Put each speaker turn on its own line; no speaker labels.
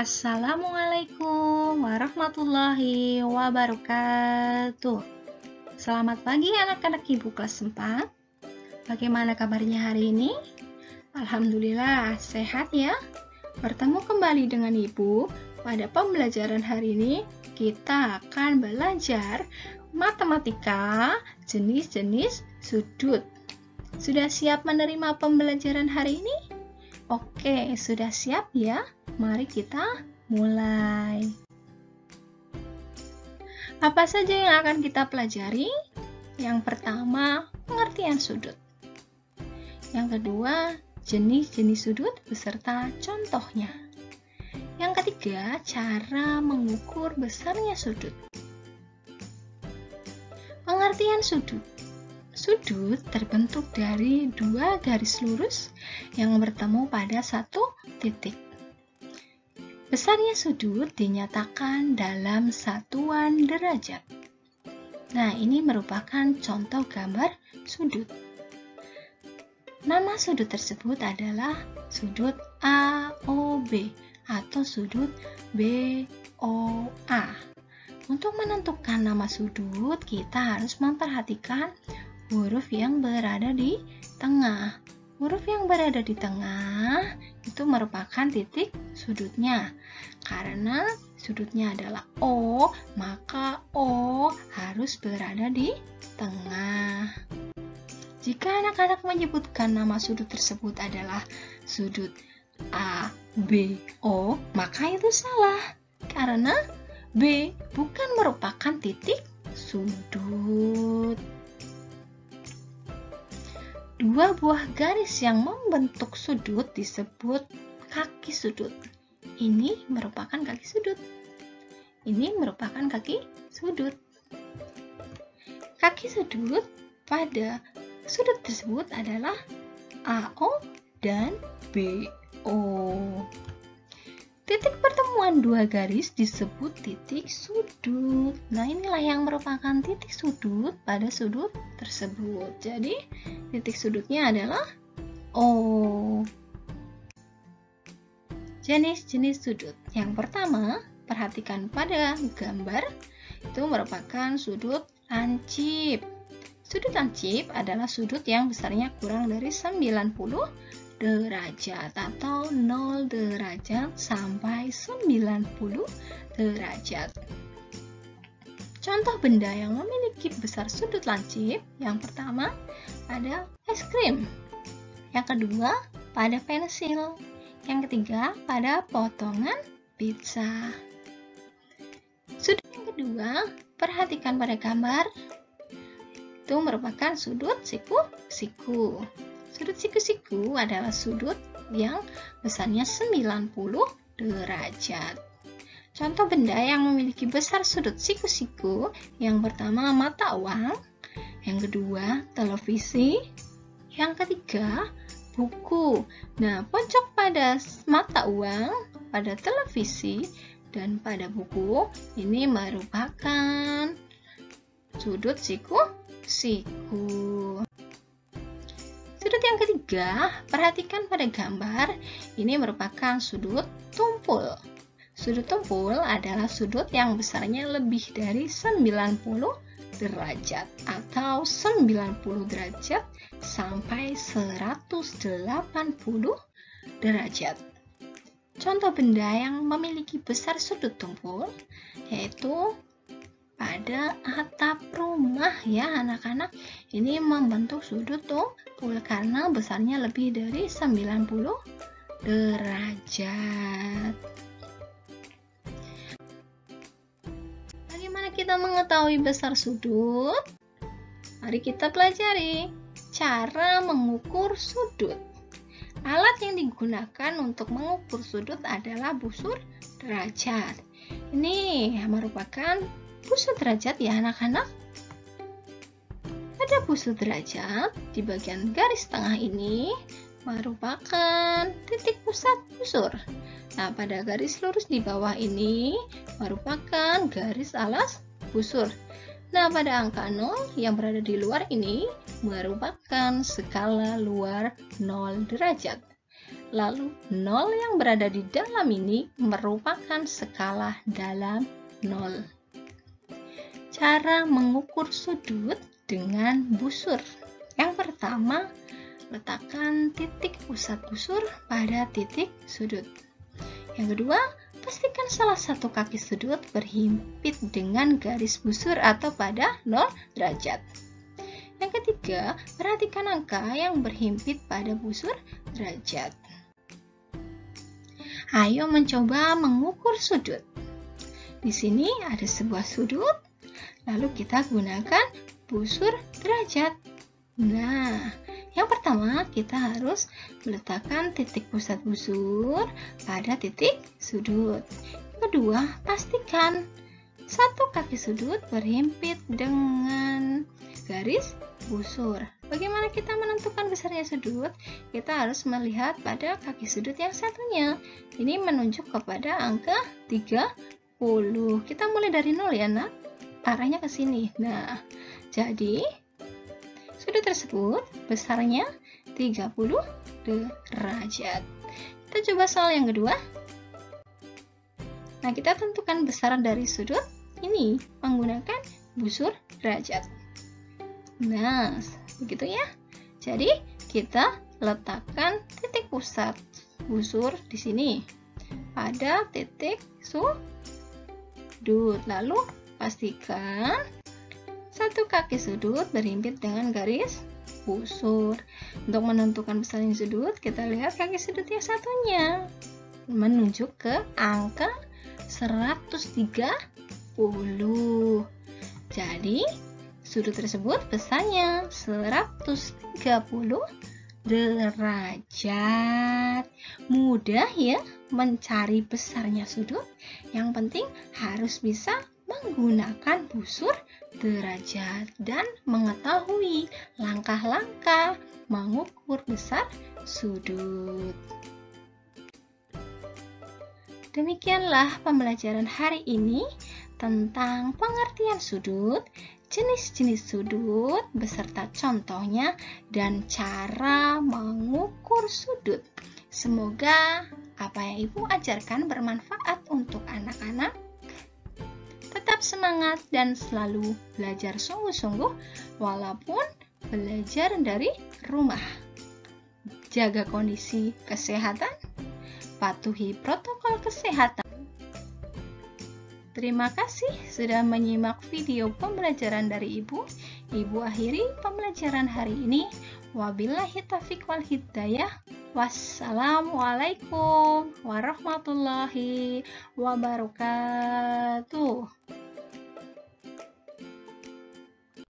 Assalamualaikum warahmatullahi wabarakatuh. Selamat pagi anak-anak Ibu kelas 4. Bagaimana kabarnya hari ini? Alhamdulillah sehat ya. Bertemu kembali dengan Ibu. Pada pembelajaran hari ini kita akan belajar matematika jenis-jenis sudut. Sudah siap menerima pembelajaran hari ini? Oke, sudah siap ya? Mari kita mulai. Apa saja yang akan kita pelajari? Yang pertama, pengertian sudut. Yang kedua, jenis-jenis sudut beserta contohnya. Yang ketiga, cara mengukur besarnya sudut. Pengertian sudut. Sudut terbentuk dari dua garis lurus yang bertemu pada satu titik. Besarnya sudut dinyatakan dalam satuan derajat. Nah, ini merupakan contoh gambar sudut. Nama sudut tersebut adalah sudut AOB atau sudut BOA. Untuk menentukan nama sudut, kita harus memperhatikan huruf yang berada di tengah. Huruf yang berada di tengah itu merupakan titik sudutnya. Karena sudutnya adalah O, maka O harus berada di tengah. Jika anak-anak menyebutkan nama sudut tersebut adalah sudut A, B, O, maka itu salah. Karena B bukan merupakan titik sudut. Dua buah garis yang membentuk sudut disebut kaki sudut. Ini merupakan kaki sudut. Ini merupakan kaki sudut. Kaki sudut pada sudut tersebut adalah AO dan BO. Titik pertemuan dua garis disebut titik sudut. Nah, inilah yang merupakan titik sudut pada sudut tersebut. Jadi, titik sudutnya adalah O. Jenis-jenis sudut. Yang pertama, perhatikan pada gambar. Itu merupakan sudut lancip. Sudut lancip adalah sudut yang besarnya kurang dari 90 derajat atau 0 derajat sampai 90 derajat. Contoh benda yang memiliki besar sudut lancip, yang pertama pada es krim, yang kedua pada pensil, yang ketiga pada potongan pizza. Sudut yang kedua, perhatikan pada gambar, itu merupakan sudut siku-siku. Sudut siku-siku adalah sudut yang besarnya 90 derajat. Contoh benda yang memiliki besar sudut siku-siku, yang pertama mata uang, yang kedua televisi, yang ketiga buku. Nah, pojok pada mata uang, pada televisi, dan pada buku ini merupakan sudut siku-siku. Sudut yang ketiga, perhatikan pada gambar, ini merupakan sudut tumpul. Sudut tumpul adalah sudut yang besarnya lebih dari 90 derajat atau 90 derajat sampai 180 derajat. Contoh benda yang memiliki besar sudut tumpul yaitu pada atap rumah ya anak-anak. Ini membentuk sudut tumpul karena besarnya lebih dari 90 derajat. Bagaimana kita mengetahui besar sudut? Mari kita pelajari cara mengukur sudut. Alat yang digunakan untuk mengukur sudut adalah busur derajat. Ini merupakan busur derajat ya anak-anak. Pada busur derajat di bagian garis tengah ini merupakan titik pusat busur. Nah, pada garis lurus di bawah ini merupakan garis alas busur. Nah, pada angka 0 yang berada di luar ini merupakan skala luar 0 derajat. Lalu 0 yang berada di dalam ini merupakan skala dalam 0. Cara mengukur sudut dengan busur. Yang pertama, letakkan titik pusat busur pada titik sudut. Yang kedua, pastikan salah satu kaki sudut berhimpit dengan garis busur atau pada 0 derajat. Yang ketiga, perhatikan angka yang berhimpit pada busur derajat. Ayo mencoba mengukur sudut. Di sini ada sebuah sudut, lalu kita gunakan busur derajat. Nah, yang pertama kita harus meletakkan titik pusat busur pada titik sudut. Yang kedua, pastikan satu kaki sudut berhimpit dengan garis busur. Bagaimana kita menentukan besarnya sudut? Kita harus melihat pada kaki sudut yang satunya. Ini menunjuk kepada angka 30. Kita mulai dari 0 ya, Nak. Arahnya ke sini. Nah, jadi sudut tersebut besarnya 30 derajat. Kita coba soal yang kedua. Nah, kita tentukan besaran dari sudut ini menggunakan busur derajat. Nah, begitu ya. Jadi, kita letakkan titik pusat busur di sini pada titik sudut. Lalu, pastikan satu kaki sudut berhimpit dengan garis busur. Untuk menentukan besarnya sudut, kita lihat kaki sudut yang satunya menunjuk ke angka 130. Jadi, sudut tersebut besarnya 130 derajat. Mudah ya mencari besarnya sudut. Yang penting harus bisa menggunakan busur derajat dan mengetahui langkah-langkah mengukur besar sudut. Demikianlah pembelajaran hari ini tentang pengertian sudut, jenis-jenis sudut beserta contohnya dan cara mengukur sudut. Semoga apa yang Ibu ajarkan bermanfaat untuk anak-anak. Tetap semangat dan selalu belajar sungguh-sungguh walaupun belajar dari rumah. Jaga kondisi kesehatan, patuhi protokol kesehatan. Terima kasih sudah menyimak video pembelajaran dari Ibu. Ibu akhiri pembelajaran hari ini. Wabillahi taufiq wal hidayah. Wassalamualaikum warahmatullahi wabarakatuh.